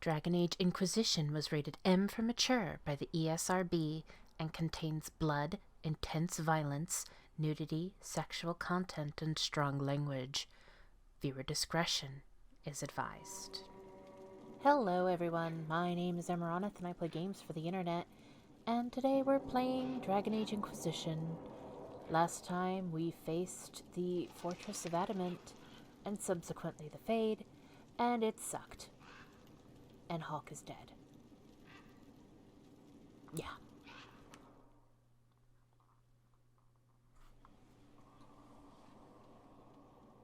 Dragon Age Inquisition was rated M for mature by the ESRB and contains blood, intense violence, nudity, sexual content, and strong language. Viewer discretion is advised. Hello everyone, my name is Amaronith and I play games for the internet, and today we're playing Dragon Age Inquisition. Last time we faced the Fortress of Adamant, and subsequently the Fade, and it sucked. And Hawk is dead. Yeah.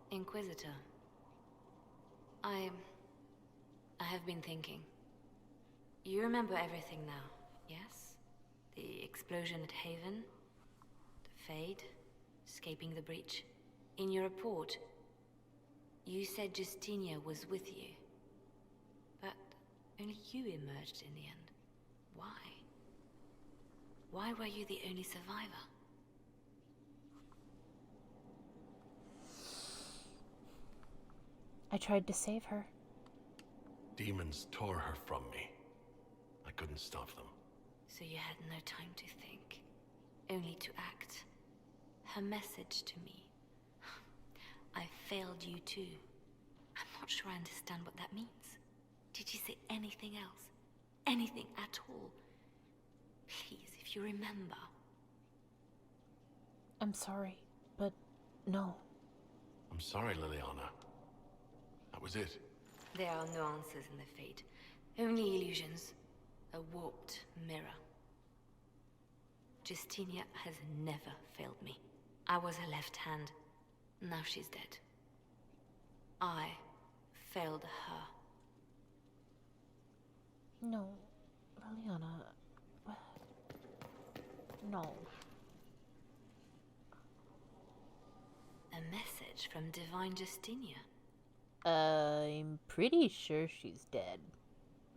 Inquisitor. I have been thinking. You remember everything now, yes? The explosion at Haven, the Fade, escaping the breach. In your report, you said Justinia was with you. But only you emerged in the end. Why? Why were you the only survivor? I tried to save her. Demons tore her from me. I couldn't stop them. So you had no time to think, only to act. Her message to me. I failed you too. I'm not sure I understand what that means. Did she say anything else? Anything at all? Please, if you remember. I'm sorry, but no. I'm sorry, Liliana. That was it. There are no answers in the Fate. Only illusions. A warped mirror. Justinia has never failed me. I was her left hand. Now she's dead. I failed her. No, Liliana. No. A message from Divine Justinia. I'm pretty sure she's dead.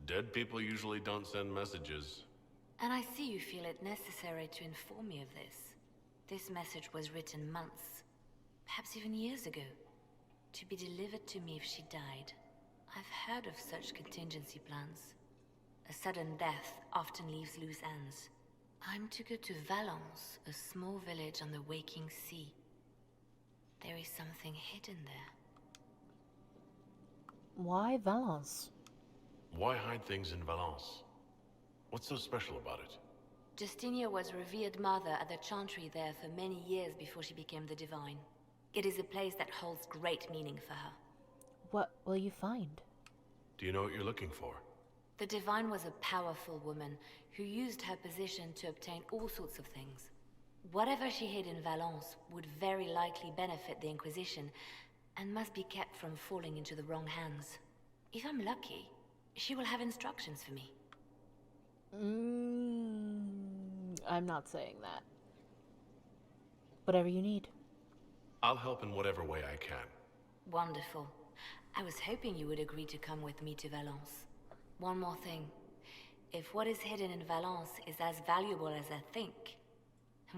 Dead people usually don't send messages. And I see you feel it necessary to inform me of this. This message was written months, perhaps even years ago, to be delivered to me if she died. I've heard of such contingency plans. A sudden death often leaves loose ends. I'm to go to Valence, a small village on the waking sea. There is something hidden there. Why Valence? Why hide things in Valence? What's so special about it? Justinia was revered mother at the chantry there for many years before she became the Divine. It is a place that holds great meaning for her. What will you find? Do you know what you're looking for? The Divine was a powerful woman who used her position to obtain all sorts of things. Whatever she hid in Valence would very likely benefit the Inquisition and must be kept from falling into the wrong hands. If I'm lucky, she will have instructions for me. I'm not saying that. Whatever you need. I'll help in whatever way I can. Wonderful. I was hoping you would agree to come with me to Valence. One more thing. If what is hidden in Valence is as valuable as I think,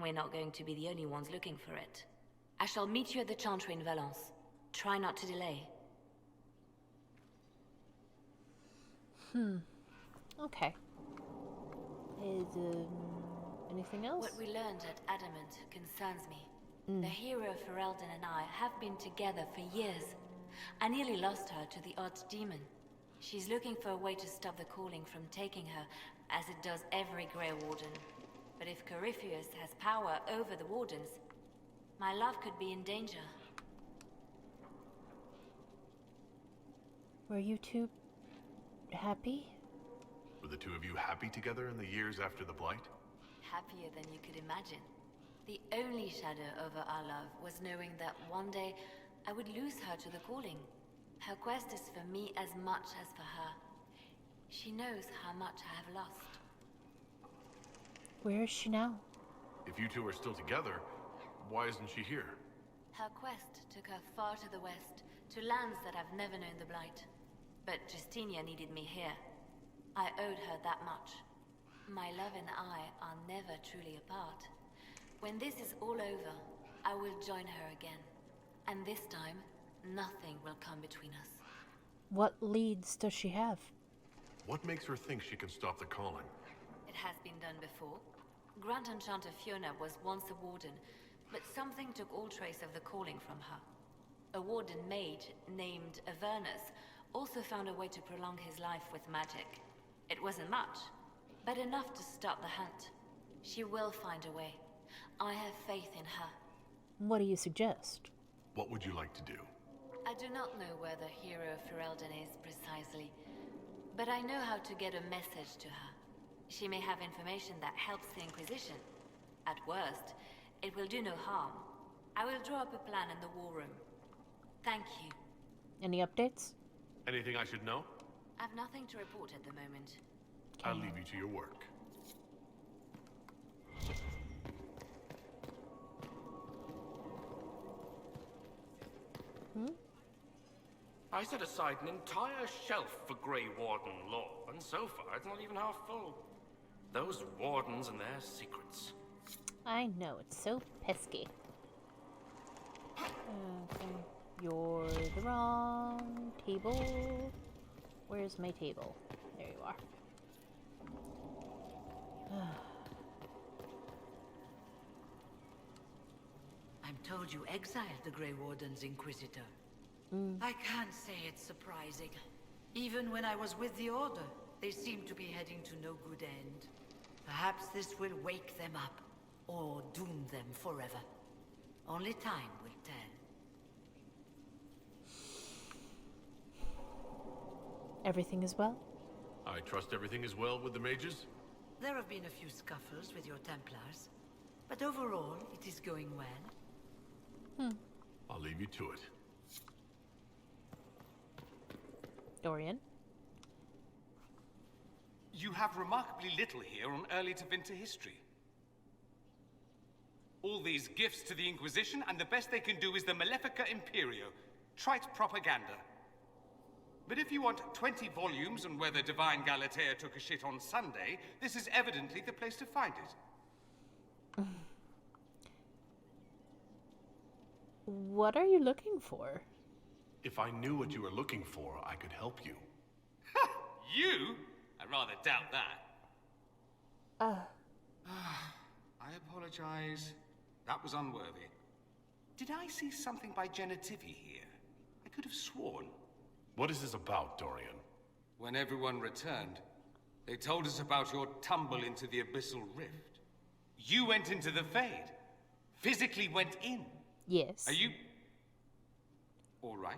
we're not going to be the only ones looking for it. I shall meet you at the chantry in Valence. Try not to delay. Okay. Is, anything else? What we learned at Adamant concerns me. The hero Ferelden and I have been together for years. I nearly lost her to the Archdemon. She's looking for a way to stop the calling from taking her, as it does every Grey Warden. But if Corypheus has power over the Wardens, my love could be in danger. Were you two happy? Were the two of you happy together in the years after the Blight? Happier than you could imagine. The only shadow over our love was knowing that one day I would lose her to the calling. Her quest is for me as much as for her. She knows how much I have lost. Where is she now? If you two are still together, why isn't she here? Her quest took her far to the west, to lands that have never known the Blight. But Justinia needed me here. I owed her that much. My love and I are never truly apart. When this is all over, I will join her again. And this time, nothing will come between us. What leads does she have? What makes her think she can stop the calling? It has been done before. Grand Enchanter Fiona was once a warden, but something took all trace of the calling from her. A warden mage named Avernus also found a way to prolong his life with magic. It wasn't much, but enough to start the hunt. She will find a way. I have faith in her. What do you suggest? What would you like to do? I do not know where the hero of Ferelden is precisely, but I know how to get a message to her. She may have information that helps the Inquisition. At worst, it will do no harm. I will draw up a plan in the war room. Thank you. Any updates? Anything I should know? I've nothing to report at the moment. I'll leave you to your work. I set aside an entire shelf for Grey Warden lore, and so far it's not even half full. Those Wardens and their secrets. I know, it's so pesky. Okay, you're the wrong table. Where's my table? There you are. I'm told you exiled the Grey Warden's Inquisitor. I can't say it's surprising. Even when I was with the Order, they seemed to be heading to no good end. Perhaps this will wake them up, or doom them forever. Only time will tell. Everything is well? I trust everything is well with the mages? There have been a few scuffles with your Templars, but overall it is going well. I'll leave you to it. Dorian? You have remarkably little here on early to winter history. All these gifts to the Inquisition, and the best they can do is the Malefica Imperio. Trite propaganda. But if you want 20 volumes on whether Divine Galatea took a shit on Sunday, this is evidently the place to find it. What are you looking for? If I knew what you were looking for, I could help you. You? I rather doubt that. I apologize. That was unworthy. Did I see something by Genitivi here? I could have sworn. What is this about, Dorian? When everyone returned, they told us about your tumble into the Abyssal Rift. You went into the Fade. Physically went in. Yes. Are you... all right?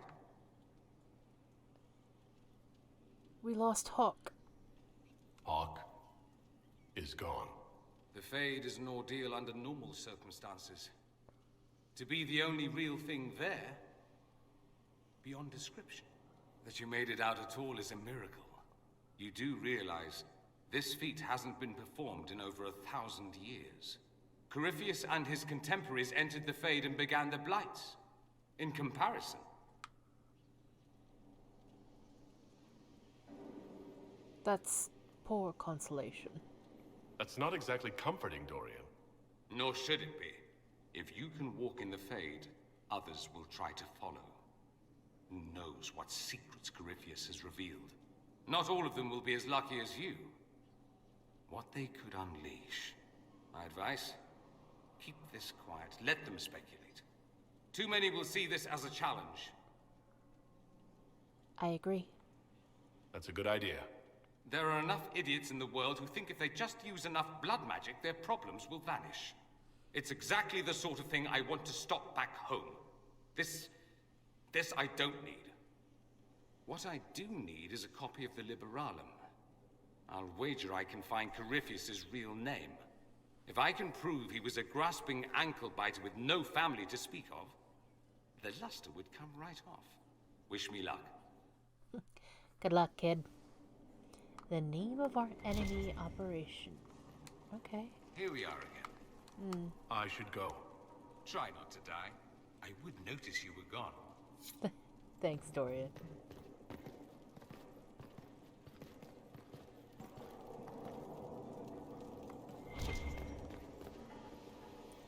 We lost Hawk. Hawk is gone. The Fade is an ordeal under normal circumstances. To be the only real thing there, beyond description. That you made it out at all is a miracle. You do realize this feat hasn't been performed in over 1,000 years. Corypheus and his contemporaries entered the Fade and began the Blights. In comparison, That's poor consolation. That's not exactly comforting, Dorian. nor should it be. If you can walk in the Fade, others will try to follow. Who knows what secrets Corypheus has revealed? Not all of them will be as lucky as you. What they could unleash. My advice? Keep this quiet. Let them speculate. Too many will see this as a challenge. I agree. That's a good idea. There are enough idiots in the world who think if they just use enough blood magic, their problems will vanish. It's exactly the sort of thing I want to stop back home. This I don't need. What I do need is a copy of the Liberalum. I'll wager I can find Corypheus' real name. If I can prove he was a grasping ankle-biter with no family to speak of, the luster would come right off. Wish me luck. Good luck, kid. The name of our enemy operation. Okay. Here we are again. I should go. Try not to die. I would notice you were gone. Thanks, Dorian.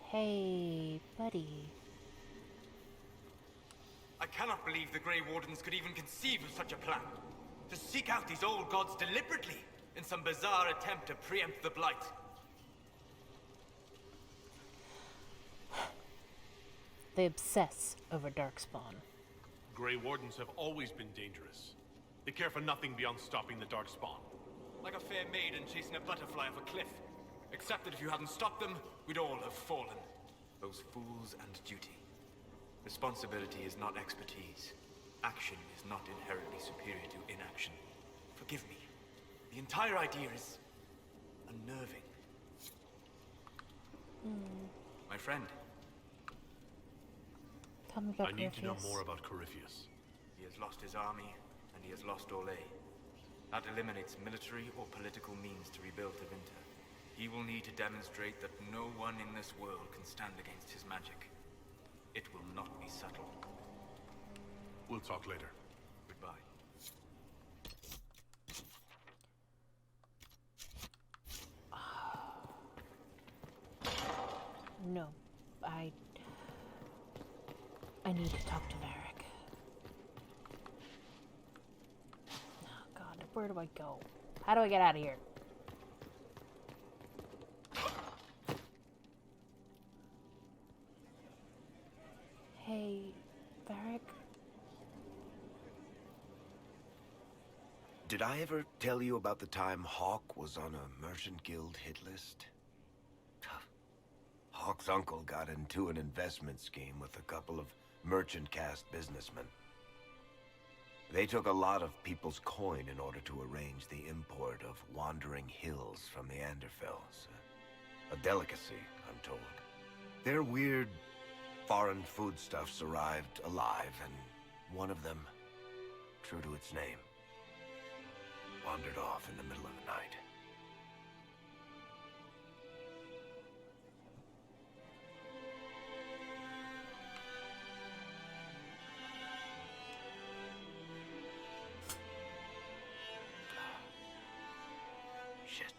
Hey, buddy. I cannot believe the Grey Wardens could even conceive of such a plan. To seek out these old gods deliberately, in some bizarre attempt to preempt the Blight. They obsess over Darkspawn. Grey Wardens have always been dangerous. They care for nothing beyond stopping the Darkspawn. Like a fair maiden chasing a butterfly off a cliff. Except that if you hadn't stopped them, we'd all have fallen. Those fools and duty. Responsibility is not expertise. Action is not inherently superior to inaction. Forgive me. The entire idea is unnerving. My friend. Tell me about I need to know Corypheus. more about Corypheus. He has lost his army, and he has lost Orlais. That eliminates military or political means to rebuild Tevinter. He will need to demonstrate that no one in this world can stand against his magic. It will not be subtle. We'll talk later. Goodbye. No, I need to talk to Varric. Oh God, where do I go? How do I get out of here? Hey, Varric. Did I ever tell you about the time Hawk was on a merchant guild hit list? Hawk's uncle got into an investment scheme with a couple of merchant caste businessmen. They took a lot of people's coin in order to arrange the import of wandering hills from the Anderfells. A delicacy, I'm told. Their weird foreign foodstuffs arrived alive, and one of them, true to its name, wandered off in the middle of the night. Shit.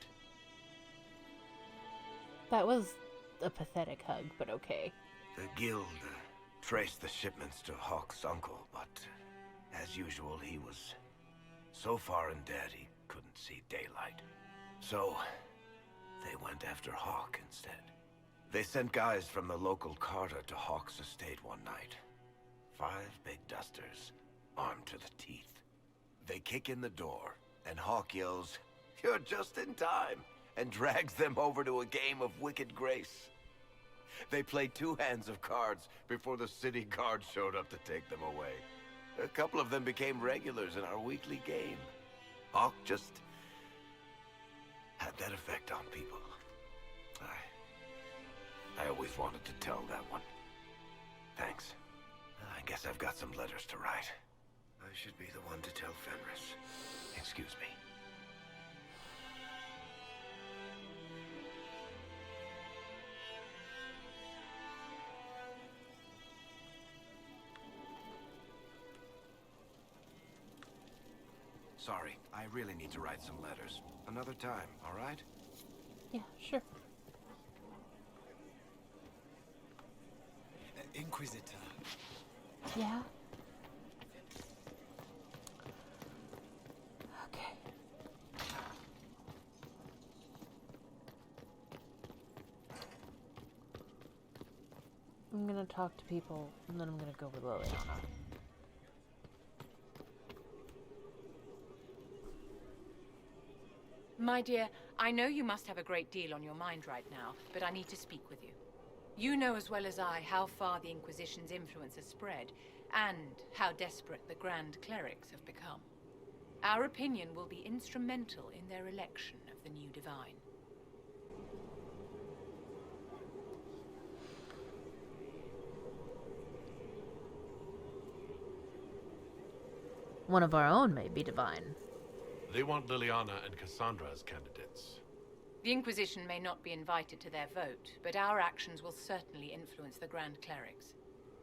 That was a pathetic hug, but okay. The guild traced the shipments to Hawk's uncle, but as usual, he was so far in debt he couldn't see daylight. So they went after Hawk instead. They sent guys from the local carter to Hawk's estate one night. 5 big dusters, armed to the teeth. They kick in the door, and Hawk yells, "You're just in time," and drags them over to a game of Wicked Grace. They played 2 hands of cards before the city guard showed up to take them away. A couple of them became regulars in our weekly game. Hawk just had that effect on people. I always wanted to tell that one. Thanks. I guess I've got some letters to write. I should be the one to tell Fenris. Excuse me. Sorry, I really need to write some letters. Another time, all right? Yeah, sure. Inquisitor. Yeah? Okay. I'm gonna talk to people, and then I'm gonna go with Liliana. My dear, I know you must have a great deal on your mind right now, but I need to speak with you. You know as well as I how far the Inquisition's influence has spread, and how desperate the Grand Clerics have become. Our opinion will be instrumental in their election of the new Divine. One of our own may be divine. They want Liliana and Cassandra as candidates. The Inquisition may not be invited to their vote, but our actions will certainly influence the Grand Clerics.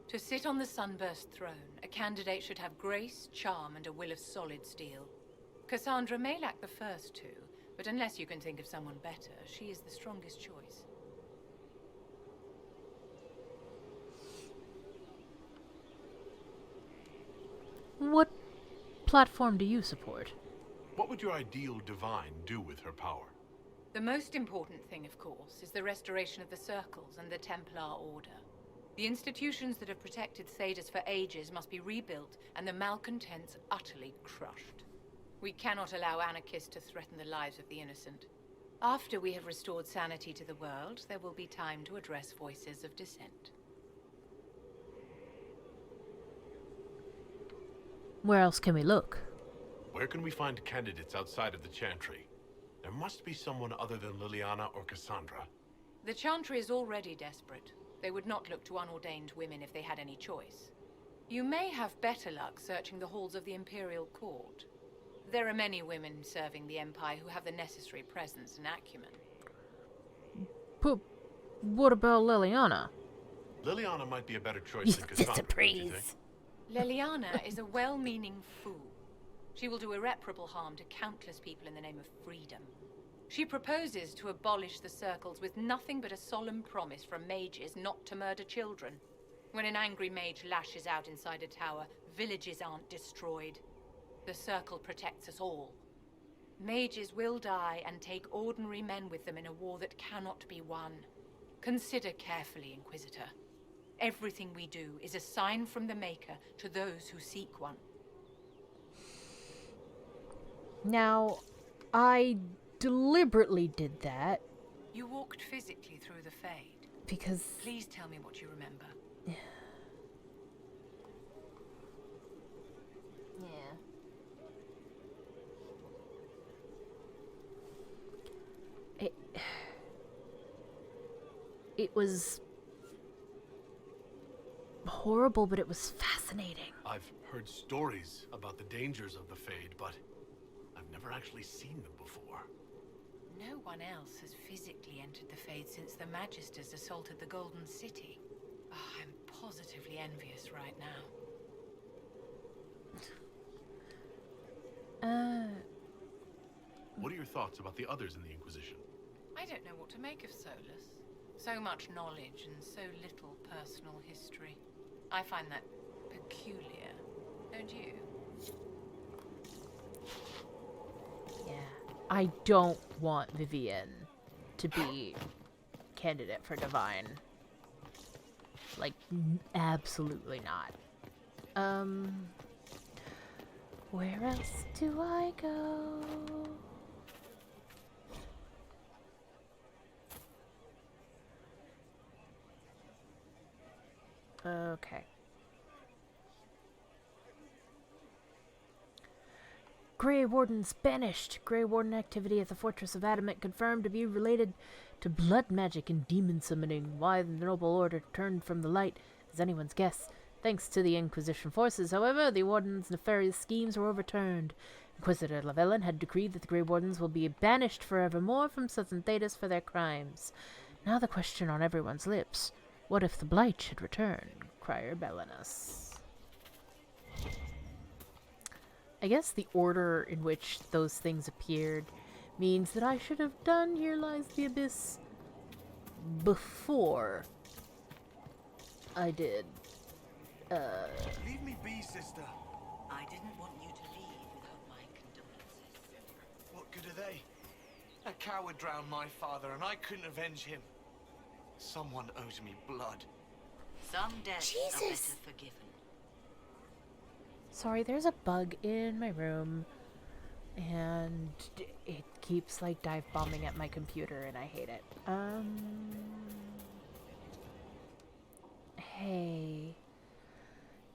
To sit on the Sunburst throne, a candidate should have grace, charm, and a will of solid steel. Cassandra may lack the first 2, but unless you can think of someone better, she is the strongest choice. What platform do you support? What would your ideal divine do with her power? The most important thing, of course, is the restoration of the Circles and the Templar Order. The institutions that have protected Thedas for ages must be rebuilt, and the malcontents utterly crushed. We cannot allow anarchists to threaten the lives of the innocent. After we have restored sanity to the world, there will be time to address voices of dissent. Where else can we look? Where can we find candidates outside of the Chantry? There must be someone other than Liliana or Cassandra. The Chantry is already desperate. They would not look to unordained women if they had any choice. You may have better luck searching the halls of the Imperial Court. There are many women serving the Empire who have the necessary presence and acumen. But what about Liliana? Liliana might be a better choice than Cassandra, don't you think? Liliana is a well-meaning fool. She will do irreparable harm to countless people in the name of freedom. She proposes to abolish the Circles with nothing but a solemn promise from mages not to murder children. When an angry mage lashes out inside a tower, villages aren't destroyed. The Circle protects us all. Mages will die and take ordinary men with them in a war that cannot be won. Consider carefully, Inquisitor. Everything we do is a sign from the Maker to those who seek one. Now, I deliberately did that. You walked physically through the Fade. Because... Please tell me what you remember. Yeah. It was horrible, but it was fascinating. I've heard stories about the dangers of the Fade, but I've never actually seen them before. No one else has physically entered the Fade since the Magisters assaulted the Golden City. Oh, I'm positively envious right now. What are your thoughts about the others in the Inquisition? I don't know what to make of Solus. So much knowledge and so little personal history. I find that peculiar, don't you? Yeah. I don't want Vivienne to be candidate for Divine. Like, absolutely not. Where else do I go? Okay. Grey Wardens banished. Grey Warden activity at the Fortress of Adamant confirmed to be related to blood magic and demon summoning. Why the noble order turned from the light is anyone's guess. Thanks to the Inquisition forces, however, the Warden's nefarious schemes were overturned. Inquisitor Lavellan had decreed that the Grey Wardens will be banished forevermore from Southern Thedas for their crimes. Now the question on everyone's lips. What if the Blight should return? Crier Belenus. I guess the order in which those things appeared means that I should have done Here Lies the Abyss before I did. Leave me be, sister. I didn't want you to leave without my condolences. What good are they? A coward drowned my father, and I couldn't avenge him. Someone owes me blood. Some debts are better forgiven. Sorry, there's a bug in my room, and it keeps, like, dive bombing at my computer, and I hate it. Hey.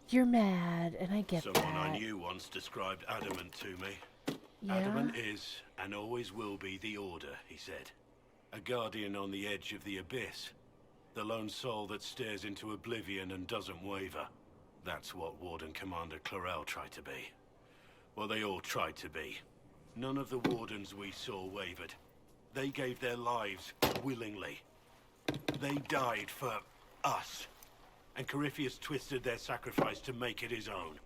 You're mad, and I get that. Someone I knew once described Adamant to me. Yeah? Adamant is, and always will be, the Order, he said. A guardian on the edge of the abyss. The lone soul that stares into oblivion and doesn't waver. That's what Warden Commander Clarel tried to be. Well, they all tried to be. None of the Wardens we saw wavered. They gave their lives willingly. They died for us. And Corypheus twisted their sacrifice to make it his own.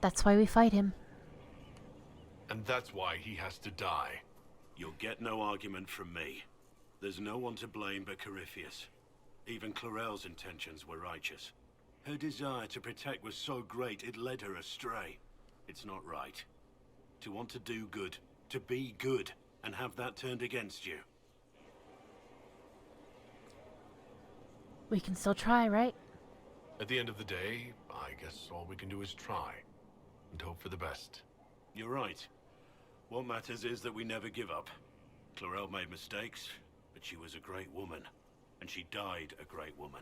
That's why we fight him. And that's why he has to die. You'll get no argument from me. There's no one to blame but Corypheus. Even Clorel's intentions were righteous. Her desire to protect was so great it led her astray. It's not right. To want to do good, to be good, and have that turned against you. We can still try, right? At the end of the day, I guess all we can do is try. And hope for the best. You're right. What matters is that we never give up. Clorel made mistakes, but she was a great woman. And she died a great woman.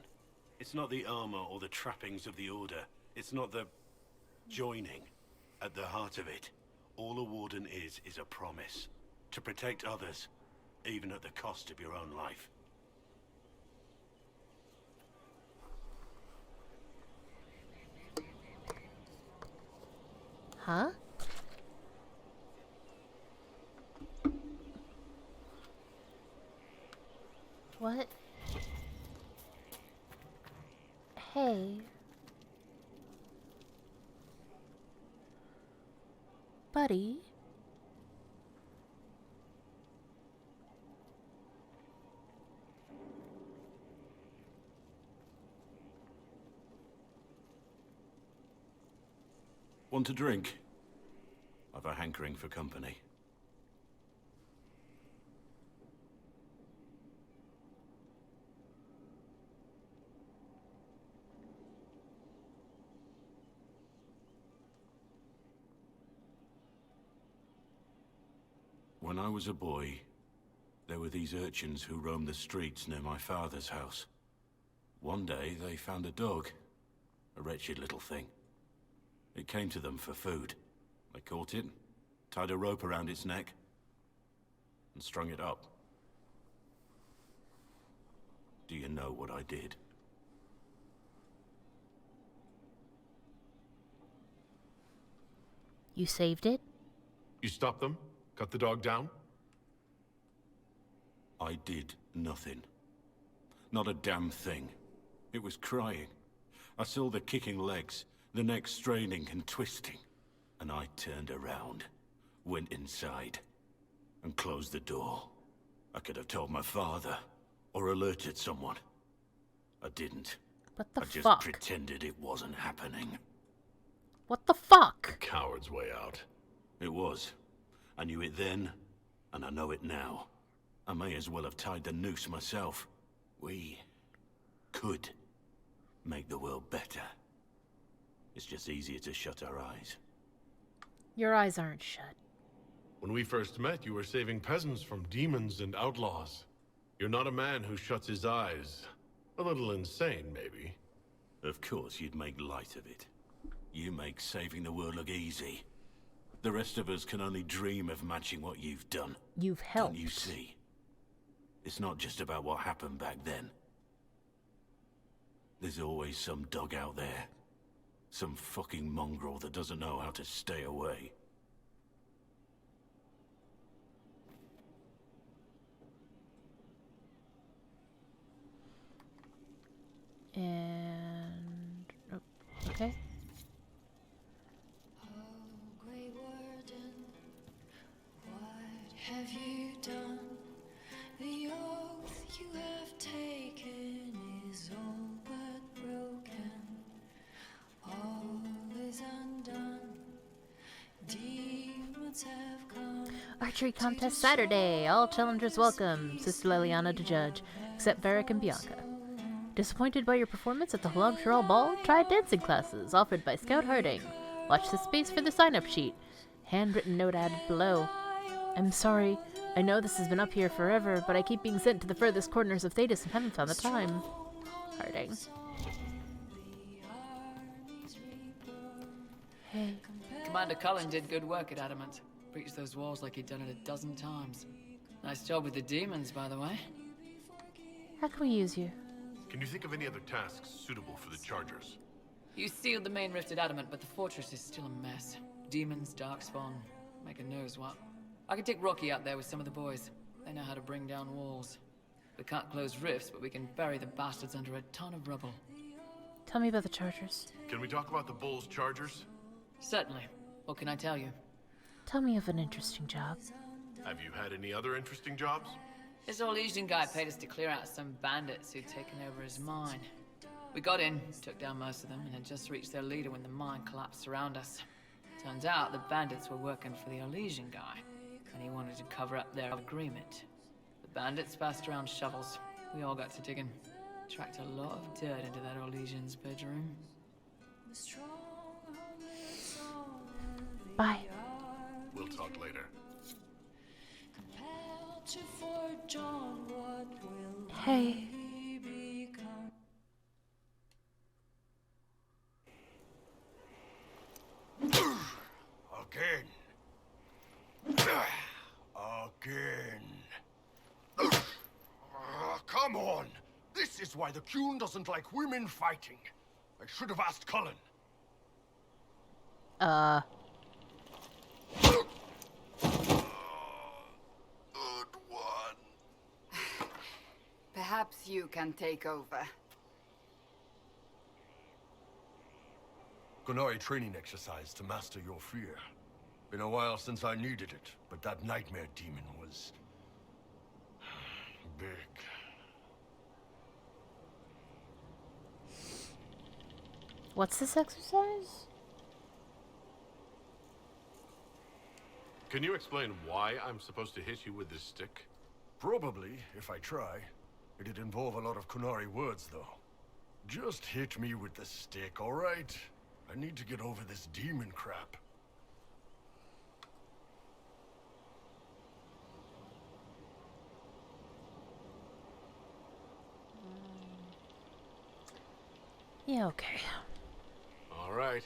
It's not the armor or the trappings of the Order. It's not the joining. At the heart of it, all a Warden is a promise. To protect others, even at the cost of your own life. Huh? What? Hey. Buddy? Want a drink? I've a hankering for company. When I was a boy, there were these urchins who roamed the streets near my father's house. One day, they found a dog. A wretched little thing. It came to them for food. They caught it, tied a rope around its neck, and strung it up. Do you know what I did? You saved it? You stopped them? Cut the dog down? I did nothing. Not a damn thing. It was crying. I saw the kicking legs, the neck straining and twisting. And I turned around, went inside, and closed the door. I could have told my father, or alerted someone. I didn't. What the I just fuck? pretended it wasn't happening. What the fuck? Coward's way out. It was. I knew it then, and I know it now. I may as well have tied the noose myself. We could make the world better. It's just easier to shut our eyes. Your eyes aren't shut. When we first met, you were saving peasants from demons and outlaws. You're not a man who shuts his eyes. A little insane, maybe. Of course you'd make light of it. You make saving the world look easy. The rest of us can only dream of matching what you've done. You've helped. Don't you see? It's not just about what happened back then. There's always some dog out there. Some fucking mongrel that doesn't know how to stay away. And... oh, okay. Grey Warden, what have you done? The oath you have taken is all but broken. All is undone. Demons have come. Archery Contest Saturday. All challengers welcome. Sister Liliana to judge, except Varric and Bianca. Disappointed by your performance at the Halabsharal Ball? Try dancing classes offered by Scout Harding. Watch the space for the sign-up sheet. Handwritten note added below. I'm sorry. I know this has been up here forever, but I keep being sent to the furthest corners of Thedas and haven't found the time. Harding. Hey. Commander Cullen did good work at Adamant. Breached those walls like he'd done it a dozen times. Nice job with the demons, by the way. How can we use you? Can you think of any other tasks suitable for the Chargers? You sealed the main rift at Adamant, but the fortress is still a mess. Demons, Darkspawn, make a knows what. I can take Rocky out there with some of the boys. They know how to bring down walls. We can't close rifts, but we can bury the bastards under a ton of rubble. Tell me about the Chargers. Can we talk about the Bull's Chargers? Certainly. What can I tell you? Tell me of an interesting job. Have you had any other interesting jobs? This old Legion guy paid us to clear out some bandits who'd taken over his mine. We got in, took down most of them, and had just reached their leader when the mine collapsed around us. Turns out the bandits were working for the Elysian guy, and he wanted to cover up their agreement. The bandits passed around shovels. We all got to digging. Tracked a lot of dirt into that Elysian's bedroom. Bye. We'll talk later. Hey. Again. Come on! This is why the Qun doesn't like women fighting. I should have asked Cullen. Good one. Perhaps you can take over. Kunai training exercise to master your fear. Been a while since I needed it, but that nightmare demon was... big. What's this exercise? Can you explain why I'm supposed to hit you with this stick? Probably, if I try. It'd involve a lot of Kunari words, though. Just hit me with the stick, all right? I need to get over this demon crap. Yeah, okay. All right.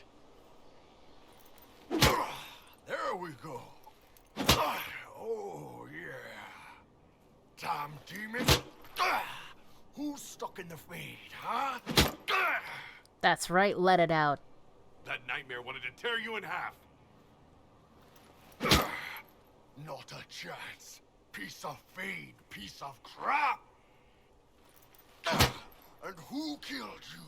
There we go. Oh, yeah. Damn demon. Who's stuck in the fade, huh? That's right, let it out. That nightmare wanted to tear you in half. Not a chance. Piece of fade, piece of crap. And who killed you?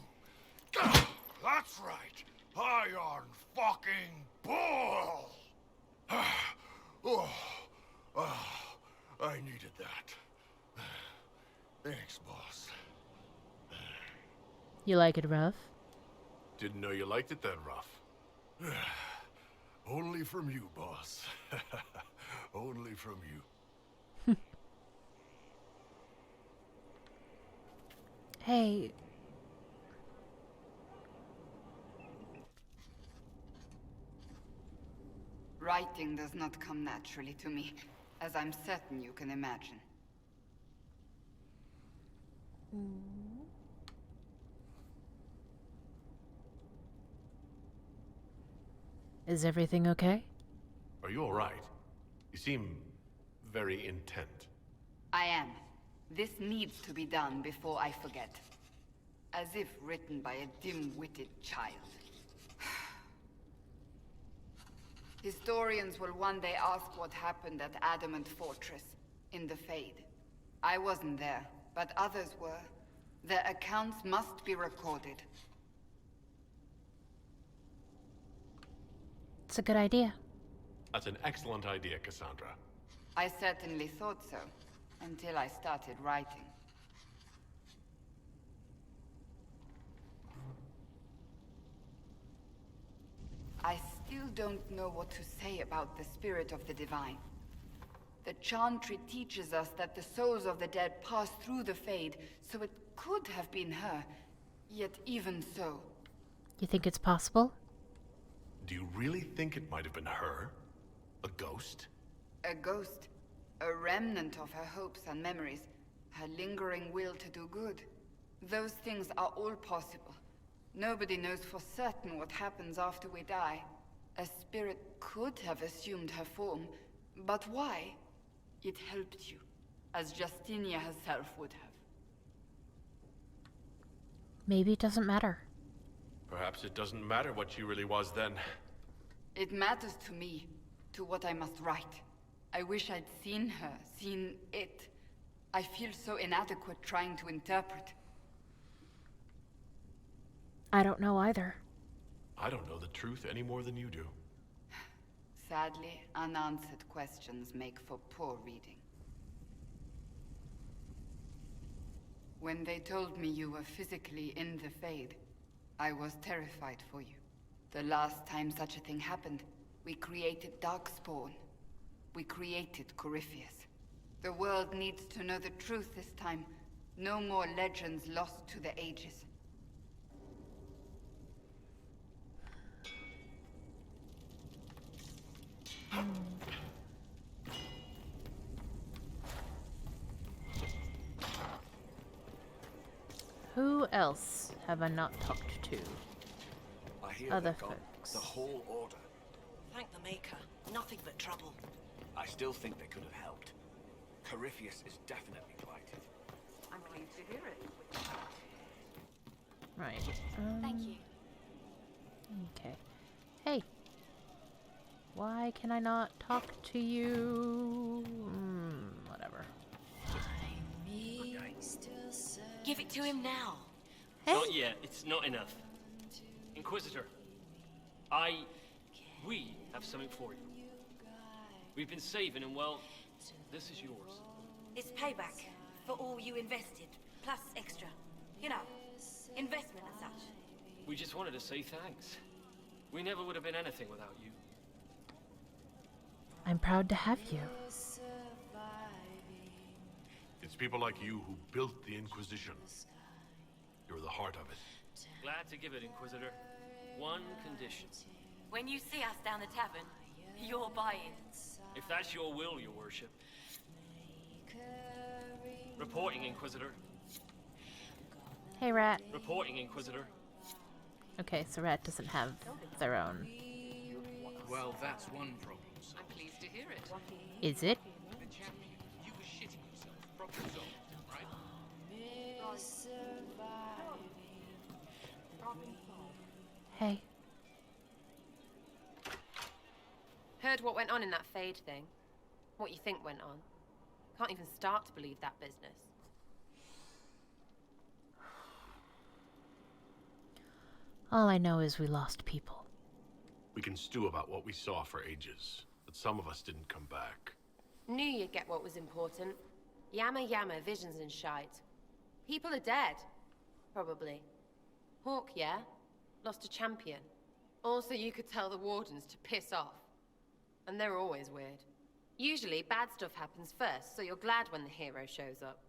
That's right. Iron fucking Bull. I needed that. Thanks, boss. You like it rough? Didn't know you liked it that rough. Only from you, boss. Only from you. Hey. Writing does not come naturally to me, as I'm certain you can imagine. Is everything okay? Are you all right? You seem very intent. I am. This needs to be done before I forget. As if written by a dim-witted child. Historians will one day ask what happened at Adamant Fortress, in the Fade. I wasn't there, but others were. Their accounts must be recorded. It's a good idea. That's an excellent idea, Cassandra. I certainly thought so, until I started writing. I still don't know what to say about the spirit of the divine. The Chantry teaches us that the souls of the dead pass through the Fade, so it could have been her. Yet even so... You think it's possible? Do you really think it might have been her? A ghost? A ghost. A remnant of her hopes and memories. Her lingering will to do good. Those things are all possible. Nobody knows for certain what happens after we die. A spirit could have assumed her form, but why? It helped you, as Justinia herself would have. Maybe it doesn't matter. Perhaps it doesn't matter what she really was then. It matters to me, to what I must write. I wish I'd seen her, seen it. I feel so inadequate trying to interpret. I don't know either. I don't know the truth any more than you do. Sadly, unanswered questions make for poor reading. When they told me you were physically in the Fade, I was terrified for you. The last time such a thing happened, we created Darkspawn. We created Corypheus. The world needs to know the truth this time. No more legends lost to the ages. Who else have I not talked to? I hear Other they've got folks. the whole order. Thank the Maker. Nothing but trouble. I still think they could have helped. Corypheus is definitely blighted. I'm pleased to hear it. Right. Thank you. Okay. Hey. Why can I not talk to you? Whatever. Give it to him now. Hey. Not yet. It's not enough. Inquisitor, we have something for you. We've been saving and, well, this is yours. It's payback for all you invested, plus extra. You know, investment and such. We just wanted to say thanks. We never would have been anything without you. I'm proud to have you. It's people like you who built the Inquisition. You're the heart of it. Glad to give it, Inquisitor. One condition. When you see us down the tavern, you're buying. If that's your will, your worship. Reporting, Inquisitor. Hey, Rat. Reporting, Inquisitor. Okay, so Rat doesn't have their own. Well, that's one problem. I'm pleased to hear it. Is it? The champion, you were shitting yourself. Problem solved, right? Hey. Heard what went on in that Fade thing? What you think went on? Can't even start to believe that business. All I know is we lost people. We can stew about what we saw for ages, but some of us didn't come back. Knew you'd get what was important. Yammer yammer, visions and shite. People are dead. Probably. Hawk, yeah? Lost a champion. Also, you could tell the Wardens to piss off. And they're always weird. Usually, bad stuff happens first, so you're glad when the hero shows up.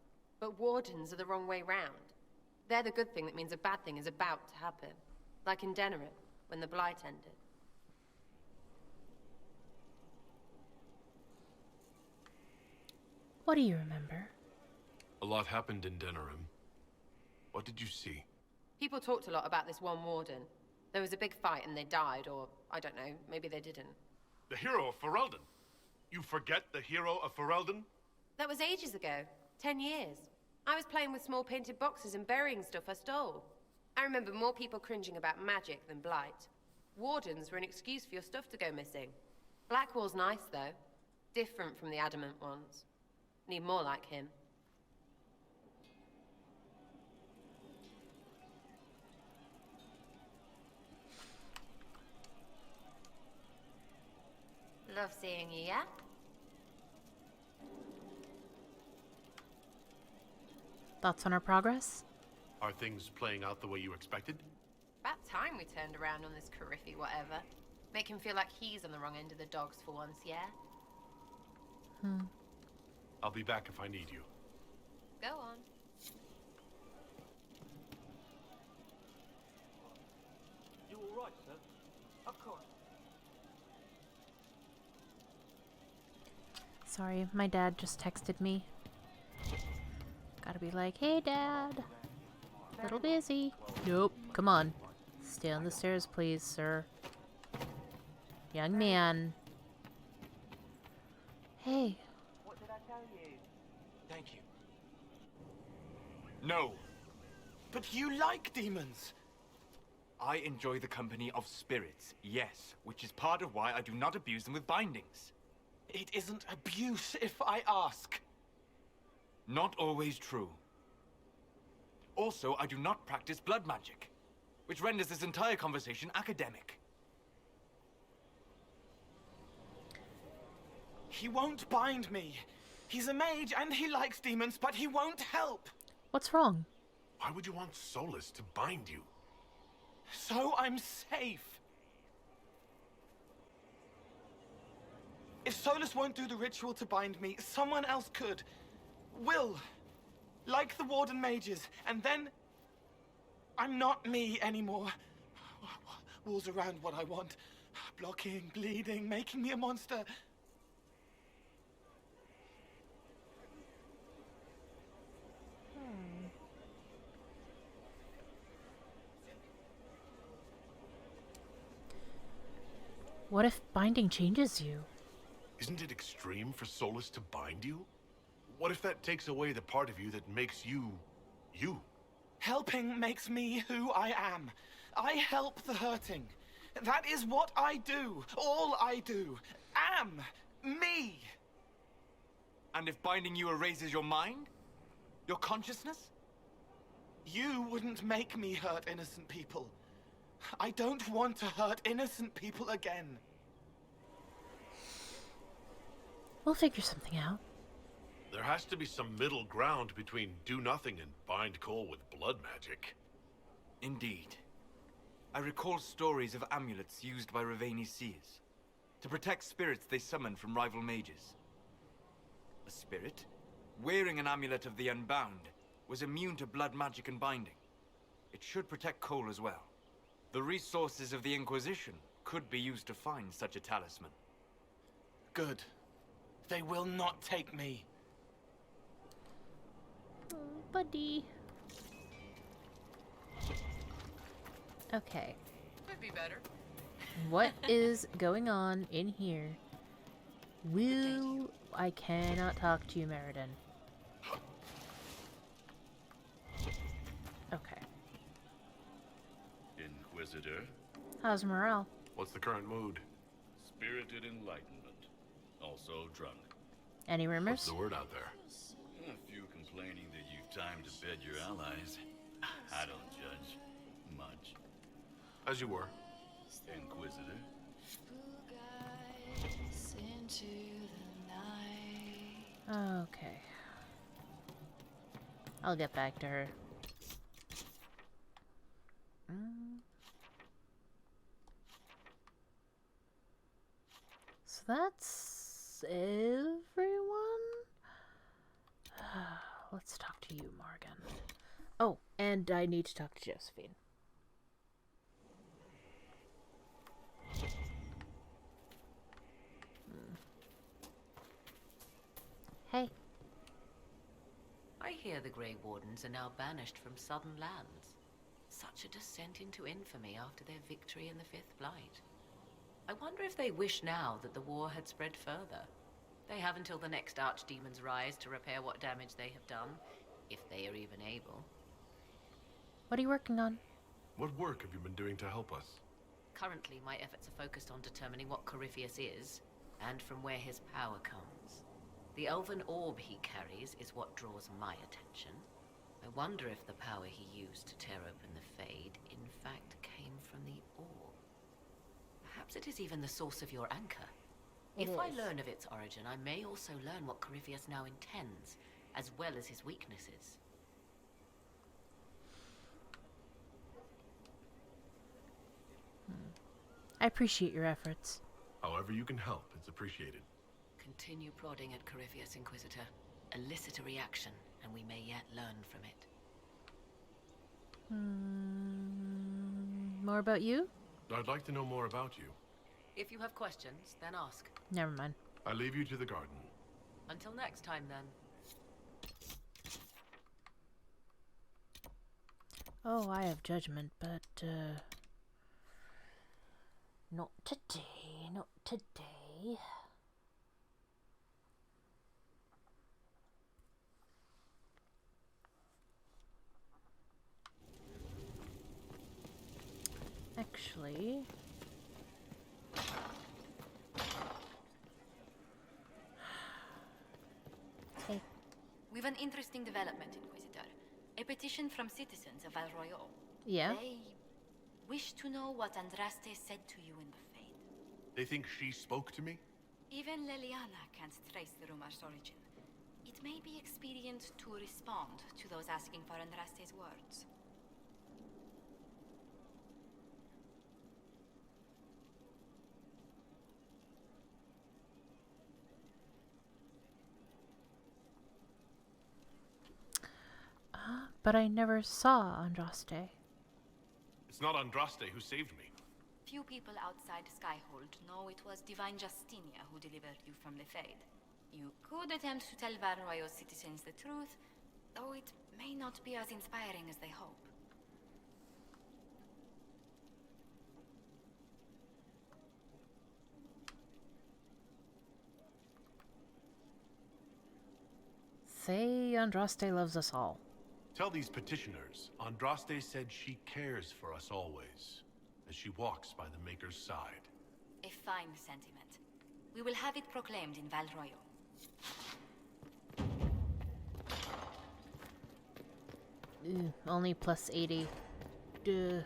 But Wardens are the wrong way round. They're the good thing that means a bad thing is about to happen. Like in Denerim, when the Blight ended. What do you remember? A lot happened in Denerim. What did you see? People talked a lot about this one Warden. There was a big fight and they died, or, I don't know, maybe they didn't. The hero of Ferelden. You forget the hero of Ferelden? That was ages ago. 10 years. I was playing with small painted boxes and burying stuff I stole. I remember more people cringing about magic than Blight. Wardens were an excuse for your stuff to go missing. Blackwall's nice, though. Different from the Adamant ones. Need more like him. Love seeing you, yeah? Thoughts on our progress? Are things playing out the way you expected? About time we turned around on this Corypheus whatever. Make him feel like he's on the wrong end of the dogs for once, yeah? I'll be back if I need you. Go on. You all right, sir? Of course. Sorry, my dad just texted me. Gotta be like, hey, Dad. Little busy. Nope, come on. Stay on the stairs, please, sir. Young man. Hey. What did I tell you? Thank you. No. But you like demons! I enjoy the company of spirits, yes, which is part of why I do not abuse them with bindings. It isn't abuse if I ask. Not always true. Also, I do not practice blood magic, which renders this entire conversation academic. He won't bind me. He's a mage and he likes demons, but he won't help. What's wrong? Why would you want Solus to bind you? So I'm safe. If Solus won't do the ritual to bind me, someone else could. Will. Like the Warden mages. And then I'm not me anymore. Walls around what I want. Blocking, bleeding, making me a monster. What if binding changes you? Isn't it extreme for Solus to bind you? What if that takes away the part of you that makes you, you? Helping makes me who I am. I help the hurting. That is what I do. All I do. Am. Me. And if binding you erases your mind? Your consciousness? You wouldn't make me hurt innocent people. I don't want to hurt innocent people again. We'll figure something out. There has to be some middle ground between do nothing and bind Cole with blood magic. Indeed. I recall stories of amulets used by Ravani's seers to protect spirits they summoned from rival mages. A spirit, wearing an amulet of the Unbound, was immune to blood magic and binding. It should protect Cole as well. The resources of the Inquisition could be used to find such a talisman. Good. They will not take me. Oh, buddy. Okay. Could be better. What is going on in here? I cannot talk to you, Meriden. Okay. Inquisitor? How's morale? What's the current mood? Spirited enlightenment. Also drunk. Any rumors? What's the word out there? A few complaining that you've time to bed your allies. I don't judge. Much. As you were. Inquisitor? Okay. I'll get back to her. So that's everyone? Let's talk to you, Morgan. Oh, and I need to talk to Josephine. Hey. I hear the Grey Wardens are now banished from southern lands. Such a descent into infamy after their victory in the Fifth Blight. I wonder if they wish now that the war had spread further. They have until the next Archdemon's rise to repair what damage they have done, if they are even able. What are you working on? What work have you been doing to help us? Currently, my efforts are focused on determining what Corypheus is, and from where his power comes. The elven orb he carries is what draws my attention. I wonder if the power he used to tear open the Fade, in fact, came from the orb. Perhaps it is even the source of your anchor. If I learn of its origin, I may also learn what Corypheus now intends, as well as his weaknesses. I appreciate your efforts. However you can help, it's appreciated. Continue prodding at Corypheus, Inquisitor. Elicit a reaction, and we may yet learn from it. More about you? I'd like to know more about you. If you have questions, then ask. Never mind. I leave you to the garden. Until next time, then. Oh, I have judgment, but, not today, not today. Actually... Hey. We've an interesting development, Inquisitor. A petition from citizens of Val Royal. Yeah? They wish to know what Andraste said to you in the Fade. They think she spoke to me? Even Leliana can't trace the rumor's origin. It may be expedient to respond to those asking for Andraste's words. But I never saw Andraste. It's not Andraste who saved me. Few people outside Skyhold know it was Divine Justinia who delivered you from the Fade. You could attempt to tell Val Royal's citizens the truth, though it may not be as inspiring as they hope. Say Andraste loves us all. Tell these petitioners, Andraste said she cares for us always, as she walks by the Maker's side. A fine sentiment. We will have it proclaimed in Val Royal. Only plus 80. Duh.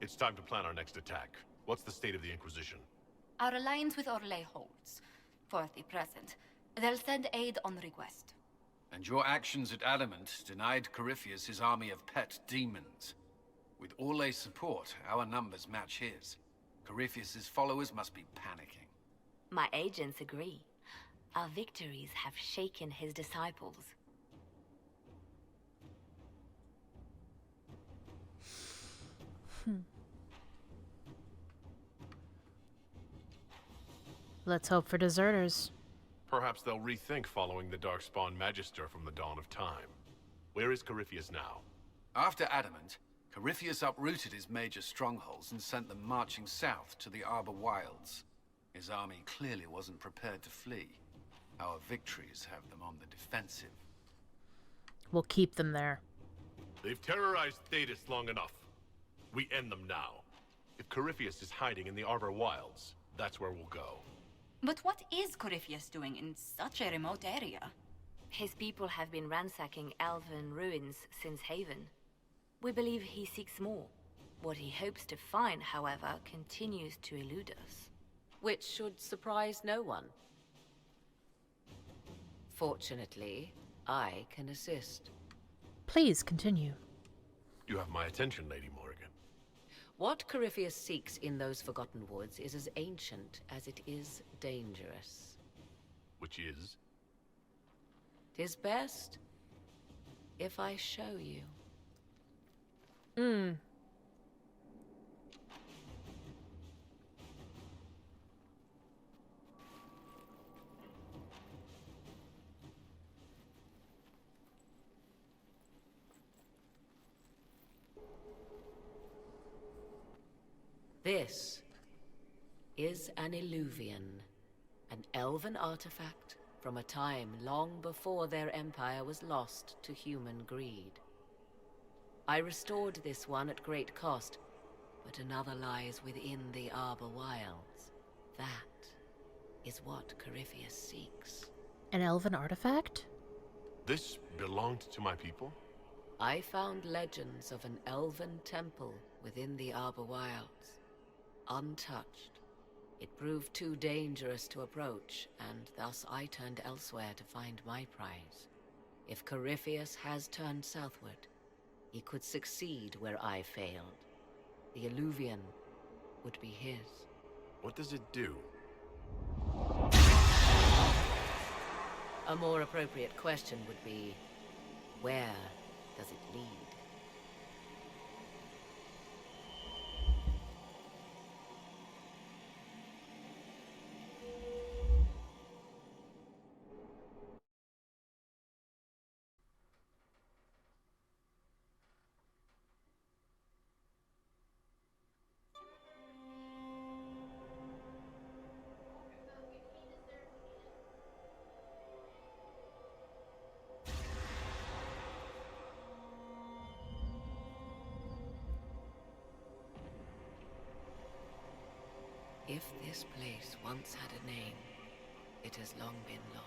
It's time to plan our next attack. What's the state of the Inquisition? Our alliance with Orlais holds. For the present. They'll send aid on request. And your actions at Adamant denied Corypheus his army of pet demons. With Orlais' support, our numbers match his. Corypheus' followers must be panicking. My agents agree. Our victories have shaken his disciples. Let's hope for deserters. Perhaps they'll rethink following the Darkspawn Magister from the dawn of time. Where is Corypheus now? After Adamant, Corypheus uprooted his major strongholds and sent them marching south to the Arbor Wilds. His army clearly wasn't prepared to flee. Our victories have them on the defensive. We'll keep them there. They've terrorized Thetis long enough. We end them now. If Corypheus is hiding in the Arbor Wilds, that's where we'll go. But what is Corypheus doing in such a remote area? His people have been ransacking elven ruins since Haven. We believe he seeks more. What he hopes to find, however, continues to elude us. Which should surprise no one. Fortunately, I can assist. Please continue. You have my attention, Lady Morgan. What Corypheus seeks in those Forgotten Woods is as ancient as it is dangerous. Which is? 'Tis best if I show you. This is an Illuvian, an elven artifact from a time long before their empire was lost to human greed. I restored this one at great cost, but another lies within the Arbor Wilds. That is what Corypheus seeks. An elven artifact? This belonged to my people? I found legends of an elven temple within the Arbor Wilds. Untouched. It proved too dangerous to approach, and thus I turned elsewhere to find my prize. If Corypheus has turned southward, he could succeed where I failed. The Illuvian would be his. What does it do? A more appropriate question would be, where does it lead? If this place once had a name, it has long been lost.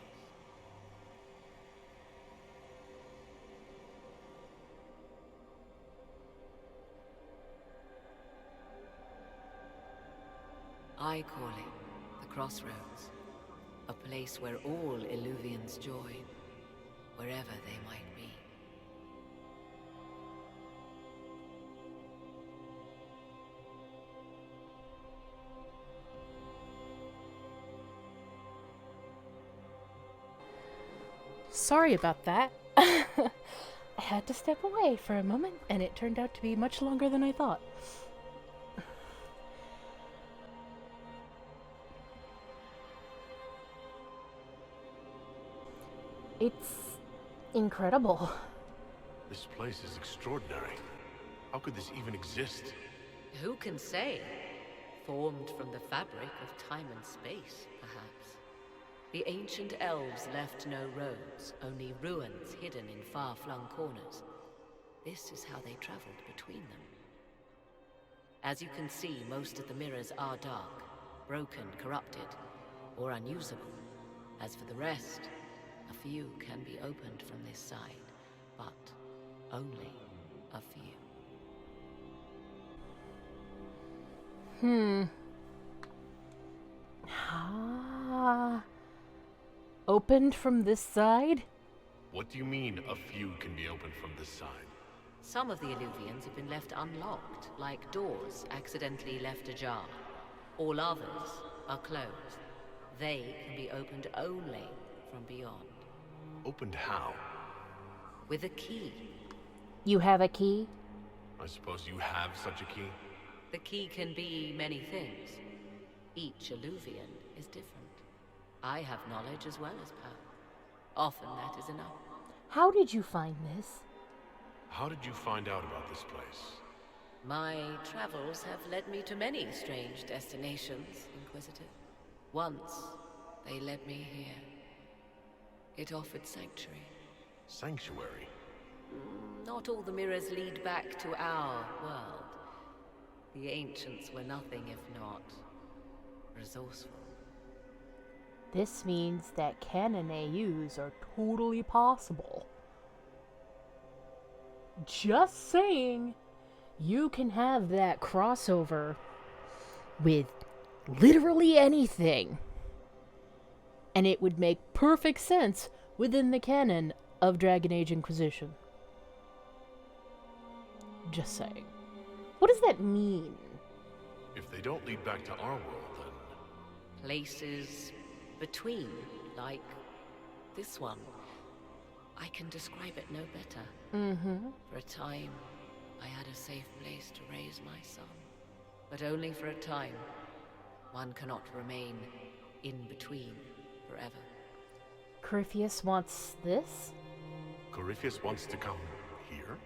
I call it the Crossroads, a place where all Illuvians join, wherever they might be. Sorry about that. I had to step away for a moment, and it turned out to be much longer than I thought. It's incredible. This place is extraordinary. How could this even exist? Who can say? Formed from the fabric of time and space, perhaps. The ancient elves left no roads, only ruins hidden in far-flung corners. This is how they traveled between them. As you can see, most of the mirrors are dark, broken, corrupted, or unusable. As for the rest, a few can be opened from this side, but only a few. Opened from this side? What do you mean, a few can be opened from this side? Some of the Illuvians have been left unlocked, like doors accidentally left ajar. All others are closed. They can be opened only from beyond. Opened how? With a key. You have a key? I suppose you have such a key? The key can be many things. Each Illuvian is different. I have knowledge as well as power. Often that is enough. How did you find this? How did you find out about this place? My travels have led me to many strange destinations, Inquisitor. Once, they led me here. It offered sanctuary. Sanctuary? Not all the mirrors lead back to our world. The ancients were nothing if not resourceful. This means that canon AUs are totally possible. Just saying, you can have that crossover with literally anything. And it would make perfect sense within the canon of Dragon Age Inquisition. Just saying. What does that mean? If they don't lead back to our world, then... Places between, like this one. I can describe it no better. For a time, I had a safe place to raise my son. But only for a time. One cannot remain in between forever. Corypheus wants this? Corypheus wants to come here?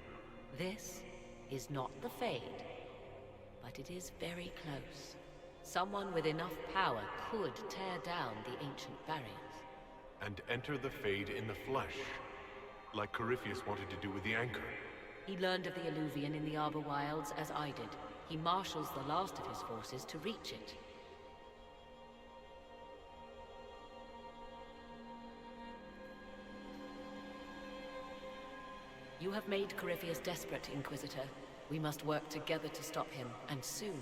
This is not the Fade, but it is very close. Someone with enough power could tear down the ancient barriers. And enter the Fade in the flesh, like Corypheus wanted to do with the Anchor. He learned of the Illuvian in the Arbor Wilds as I did. He marshals the last of his forces to reach it. You have made Corypheus desperate, Inquisitor. We must work together to stop him, and soon.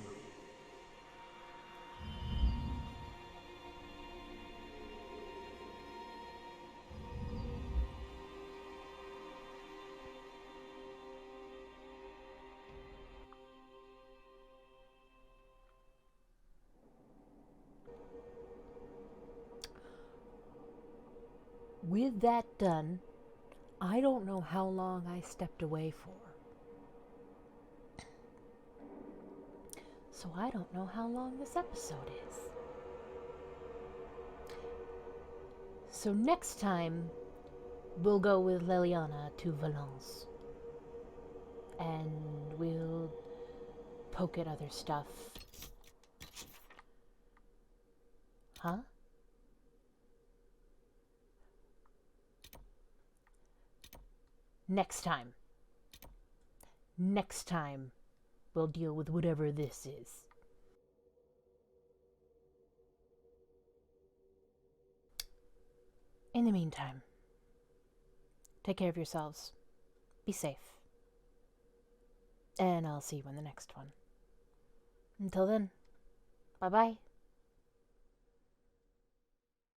With that done, I don't know how long I stepped away for. So I don't know how long this episode is. So next time, we'll go with Leliana to Valence. And we'll poke at other stuff. Huh? Next time. Next time, we'll deal with whatever this is. In the meantime, take care of yourselves. Be safe. And I'll see you in the next one. Until then, bye-bye.